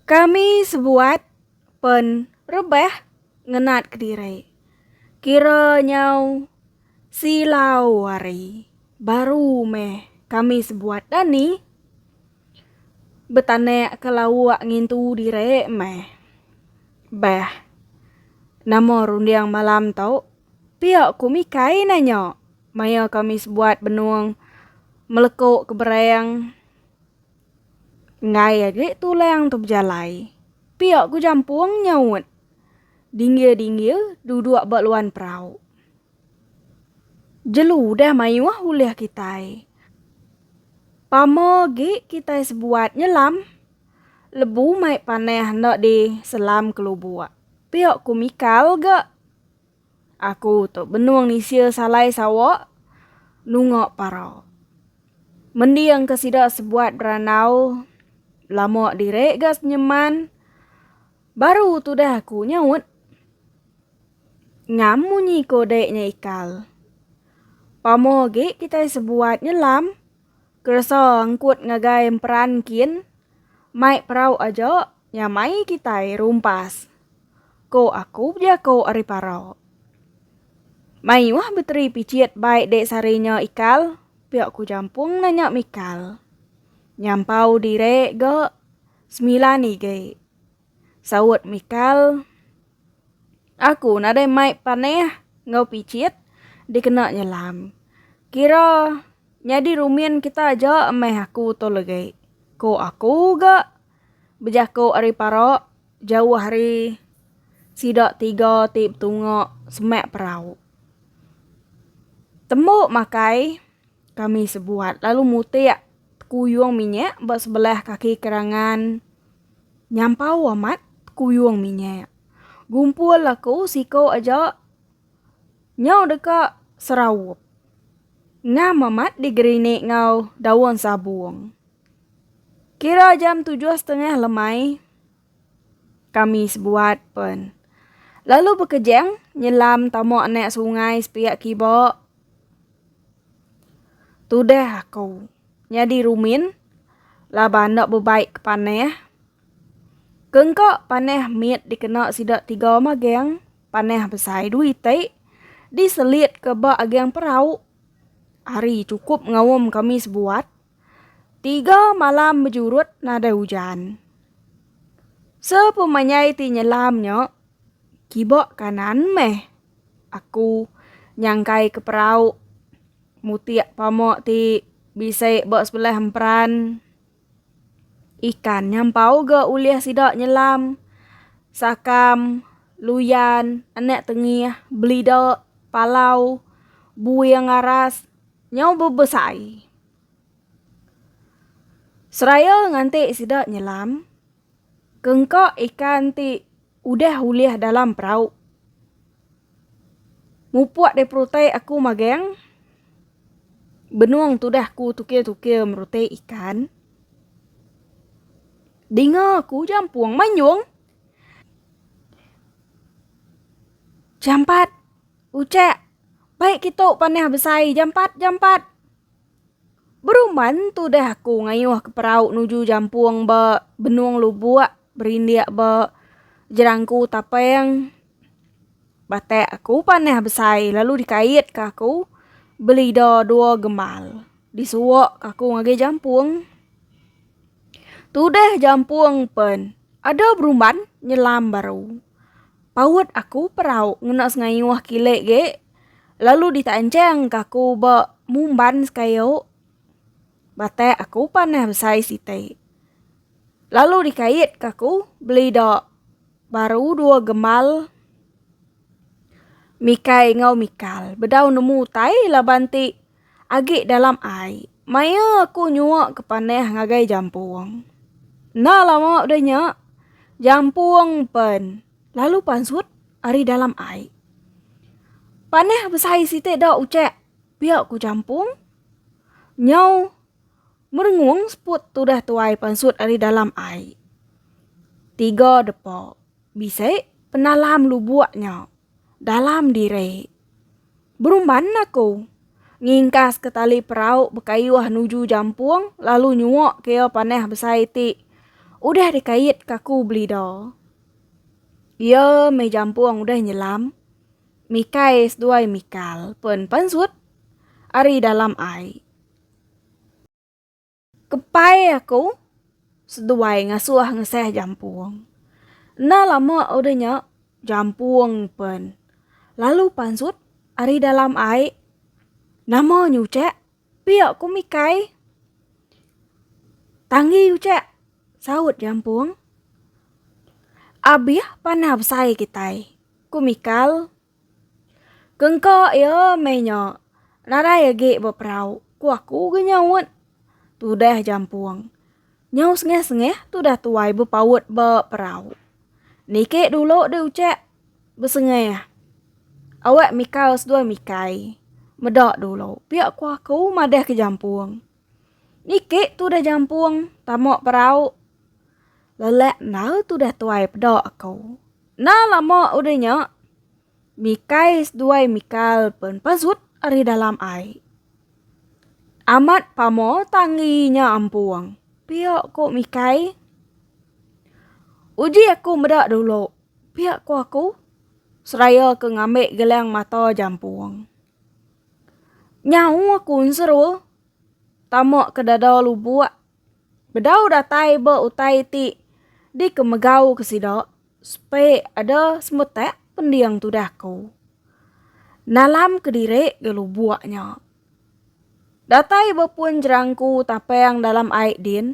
Kami sebuat pen rebeh ngenat kediri. Kira nyau silau wari. Baru meh kami sebuat dani. Betane kelawak ngintu dire meh. Beh. Namo rundiang malam tau. Piok kumikai nanyo. Maya kami sebuat benuang melekuk keberayang. Ngai adik tulang tu berjalai. Piok ku jampuang nyaut. Dinggir-dinggir duduk beluan perahu. Jelu dah mayuah uliah kitai. Pamogi kitai sebuat nyelam. Lebu mai paneh hendak di selam kelubua. Piok ku mikal gak. Aku tu benuang nisir salai sawak. Nungok parau. Mendiang kesidak sebuat beranau. Lamok direk gas nyeman. Baru tu dah aku nyaut. Ngamunyi kodeknya ikal. Pamogi kita sebuat nyelam. Kerasa angkut ngagai peran kin. Mai perau aja nyamai kita rumpas. Ko aku dia ko ari parau. Mai wah beteri piciet baik dek sarinya ikal. Piok ku jampung nanya mikal. Nyampau direk ge 9 ige. Sawut mikal. Aku nadai mai paneh ngau picit dikena nyelam. Kira nyadi rumian kita aja emeh aku to lagi. Ko aku gak bejako ari paro jauh hari sidak 3 tip tungok semek perahu. Tembuk makai kami sebuat lalu mutik kuyuang minyak buat sebelah kaki kerangan. Nyampau amat kuyuang minyak. Gumpul aku siko aja nyau dekat serawup. Ngam amat digerinik ngau daun sabung. Kira jam 7:30 lemai. Kami sebuat pen. Lalu bekejeng nyelam tamu anak sungai sepiak kibok. Tudah aku. Nyadi rumin. Laba nak bebaik ke paneh. Kengkok paneh mit dikena sidak 3 mageng. Paneh besai duit diselit ke bak agang perau. Hari cukup ngawum kami sebuat. 3 malam berjurut nada hujan. Sepemanyai ti nyelamnya. Kibok kanan meh. Aku nyangkai ke perau. Mutiak pamok ti bisa bak sebelah emperan. Ikan nyampau ge uliah sidak nyelam. Sakam, luyan, anak tengih, belidok, palau, buyang aras, nyau bebesai. Seraya nganti sidak nyelam. Kengkok ikan ti udah uliah dalam perahu. Mupuak de perutai aku mageng. Benuang tu dah ku tukil-tukil merutai ikan. Dengar aku jampuang manyung. Jampat. Ucek. Baik kita panah besai. Jampat. Beruman tu dah aku ngayuh ke perahu nuju jampuang ba benuang lubuak. Berindiak ba jerangku tapeng. Batek aku panah besai. Lalu dikait ke aku. Beli 2 gemal. Disuak aku ngagai jampuang. Tudah jampuang pen. Ada beruman nyelam baru. Paut aku perahu ngenak ngayuh kilek ge. Lalu ditancang kaku ba mumban sekayo. Batek aku panah besai site. Lalu dikait kaku beli dok. Baru 2 gemal. Mikai ngau mikal. Bedau nemu tai lah banti. Agik dalam air. Maya aku nyuak ke panah ngagai jampuang. Nah lama udah nyak. Jampuang pen. Lalu pansut ari dalam air. Paneh besai site dak ucek. Biak ku jampung. Nyau merengung seput tu dah tuai pansut ari dalam air. 3 depo. Bisa penalam lubuaknya. Dalam diri. Berumban aku. Ngingkas ke tali perahu bekayuah nuju jampuang. Lalu nyuak kaya paneh besai ti. udah dikait kaku belido. Ia me jampuang udah nyelam, mikais duai mikal pen pansut ari dalam ai. Kepai aku seduai ngasuah ngeseh jampuang. Na lama udahnya jampuang pen. Lalu pansut ari dalam ai. Nama nyucek piak ku mikai. Tangi ucek saut jampuang. Abih panah besai kitai. Ku mikal. Kengko ya menyo. Narai age beprau. Ku aku genyawut. Tudah jampuang. Nyau sengeh-sengeh tudah tuai bepaut beprau. Nike dulu deh ucek. Besengeh. Awak mikal sedua mikai. Medok dulu. Piak ku aku madah ke jampuang. Nike tudah jampuang. Tamok perau. Lelek nau tudah tuai pedok aku. Nah lama udahnya. Mikai sedua mikal pen pasut ari dalam ai. Amat pamo tanginya ampuang. Piak ku mikai. Uji aku medok dulu. Piak ku aku. Seraya ke ngambek gelang mata jampuang. Nyau aku seru. Tamok ke dada lubuk. Bedau datai be utai ti. Di kemegau kesidok. Supaya ada semutek pendiang tudahku. Nalam kediri ke lubuknya. Datai bepun jerangku tapeng dalam air din.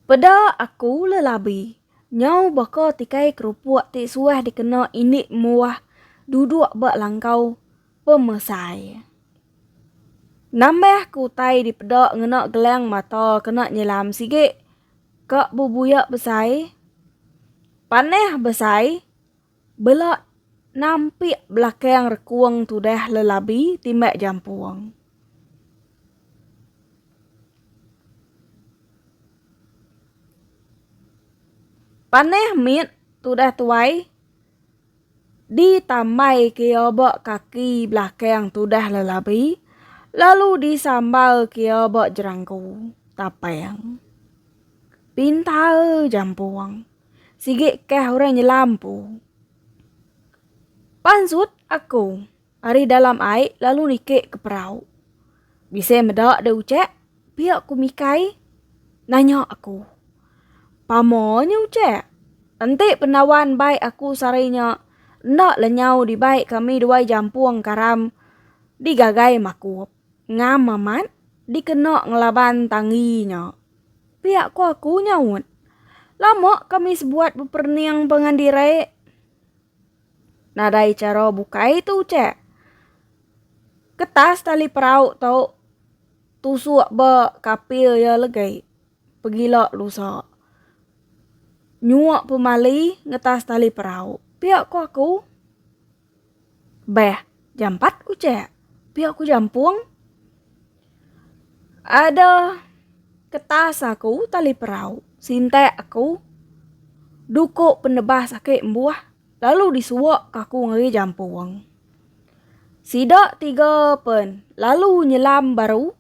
Pada aku lelabi. Nyau bako tikai kerupuk ti suah dikena ini muah. Duduk bak langkau pemesai. Nambah ku tai di pedok ngenak gelang mata kena nyelam sige. Kak bubuyak besai. Paneh besai. Belak nampik belakang rekuang tudah lelabi timbak jampuang. Paneh mit tudah tuai. Ditamai kia bak kaki belakang tudah lelabi. Lalu disambal kia bak jerangku tapayang. Pintar jampuang. Sige keh orang nyelampu. Pansut aku. Ari dalam air lalu nikik ke perau. Bisa medak de ucek. Piak ku mikai. Nanya aku. Pamonya ucek. Nanti penawan baik aku sarinya. Ndak lenyau di baik kami dua jampuang karam. Digagai makup. Ngam amat. Dikenok ngelaban tanginya. Piak ku aku nyawut. Lama kami sebuat beperniang pengandirai. Nadai cara bukai tu cek. Ketas tali perau tau. Tusuk be kapil ya legai. Pegilak lusa. Nyuak pemali ngetas tali perau. Piak ku aku. Beh, jampat ku cek. Piak ku jampuang. Ada ketas aku tali perau. Sintek aku. Dukuk penebah sakit embuah. Lalu disuak kaku ngeri jampuang. Sidak 3 pen. Lalu nyelam baru.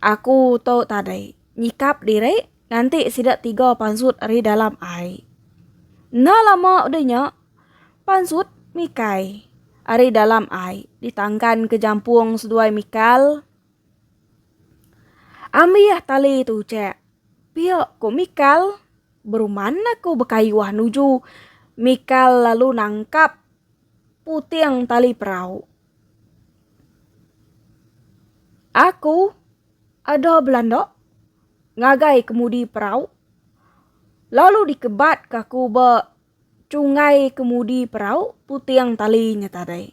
Aku tau tadai. Nyikap diri. Nanti sidak 3 pansut ari dalam air. Nah lama udahnya. Pansut mikai. Ari dalam air. Ditangkan ke jampuang seduai mikal. Ambil tali tu cek. Piak ku mikal. Berumana ku bekayuah nuju. Mikal lalu nangkap putiang tali perahu. Aku ada Belanda ngagai kemudi perahu. Lalu dikebat kaku be cungai kemudi perahu putiang talinya tadai.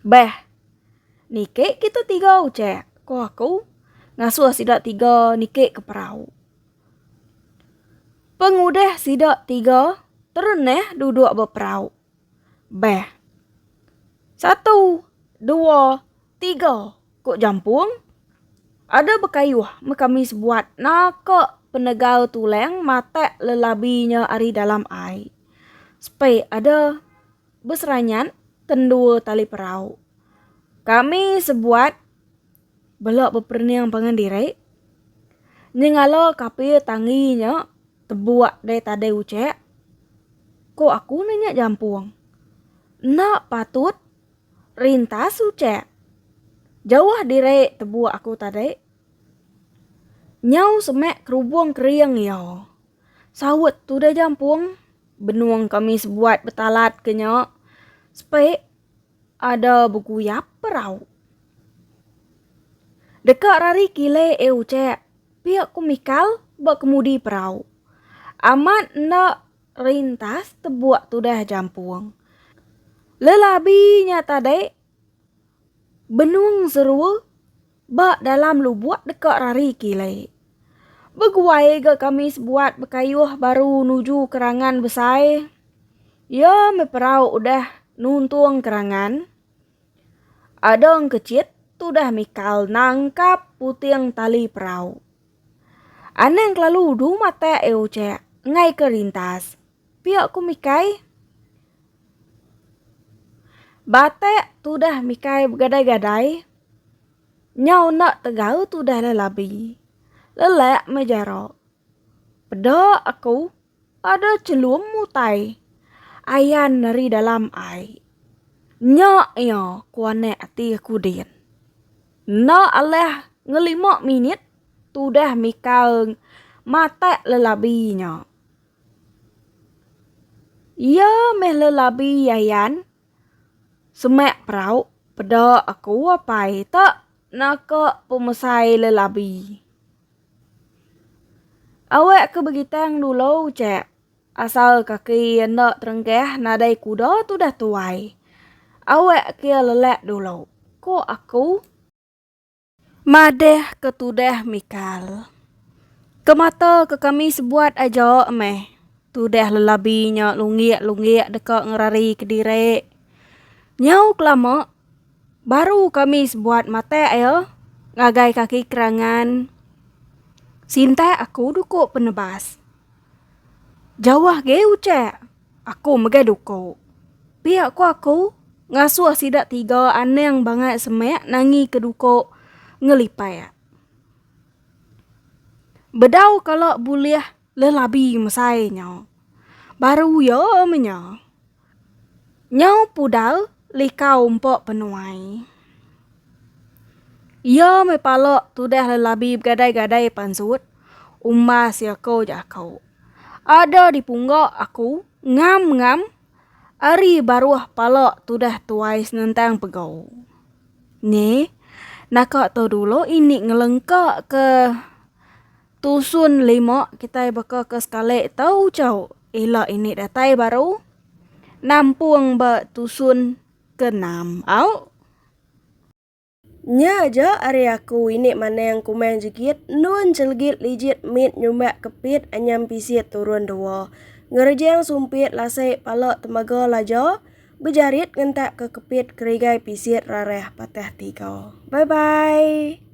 Beh, nike kita 3 ucek. Ko aku ngasuh sidak 3 nike ke perahu. Pengudah sidak 3 tereneh duduk berperau. Beh. 1, 2, 3. Kok jampuang? Ada bekayuh kami sebuat nak penegau tuleng mata lelabinya ari dalam air. Supaya ada beseranyan tendu tali perau. Kami sebuat belak beperniang pengendiri. Nyengalo kapi tanginya tebuak de tade ucek. Ko aku nanya jampuang. Nak patut rintas ucek. Jauh dire tebuak aku tade. Nyau semek kerubung keriang yo. Sawut tu dah jampuang. Benuang kami sebuat betalat kenyo. Supaya ada beguyap perau. Dekat rari kile ucek. Pihak ku mikal bak kemudi perau. Amat nak rintas tebuak tu dah jampuang. Lelabinya tadi benuang seru bak dalam lubuk dekat rari kile. Beguai ke kami sebuat bekayuh baru nuju kerangan besai. Ya me perau udah nuntung kerangan. Adong kecit tu dah mikal nangkap puting tali perau. Aneng lalu du mata ucek ngai ke rintas. Pihak ku mikai. Batek tu dah mikai begadai-gadai. Nyau nak tegau tu dah lelabi. Lelak mejarok. Pada aku ada celum mutai. Ayan dari dalam ai. Nyak yo kuane ati aku din. Na aleh ngelimok minit tu dah mikal mata lelabinya. Ya meh lelabi ayan. Semek perau pada aku apai tak nak pemesai lelabi. Awak ke begitang dulu cek. Asal kaki nak terenggeh nadai kuda tu dah tuai. Awak ke lelak dulu. Ko aku madeh ketudah mikal. Kemata ke kami sebuat aja meh. Tudah lelabinya lungiak dekat ngerari kediri. Nyau kelama baru kami sebuat mata ya. Ngagai kaki kerangan. Sinta aku dukuk penebas. Jawah ge ucek. Aku mega dukuk. Pihak aku ngasuh sidak 3 aneng banget semek nangi kedukuk ngelipai. Bedau kalau boleh lelabi mesainya. Baru ya menya. Nyau pudal likau empok penuai. Ya me palok tu dah lelabi gadai-gadai pansut. Umas ya kau jakau. Ada di punggok aku ngam-ngam. Ari baruah palok tu dah tuai senentang pegau. Nih, nak tahu dulu ini ngelengkak ke tusun 5 kita bakal ke sekali tahu cau. Ila ini datai baru. Nampung ba tusun ke-6. Au. Nya aja ari aku ini mana yang kumain jegit nun jelgit lijit mit nyumbak kepit anyam pisit turun 2. Ngerjang sumpit lasai palok temaga lajo bejarit ngentak ke kepit kerigai pisit rareh patah 3. Bye bye.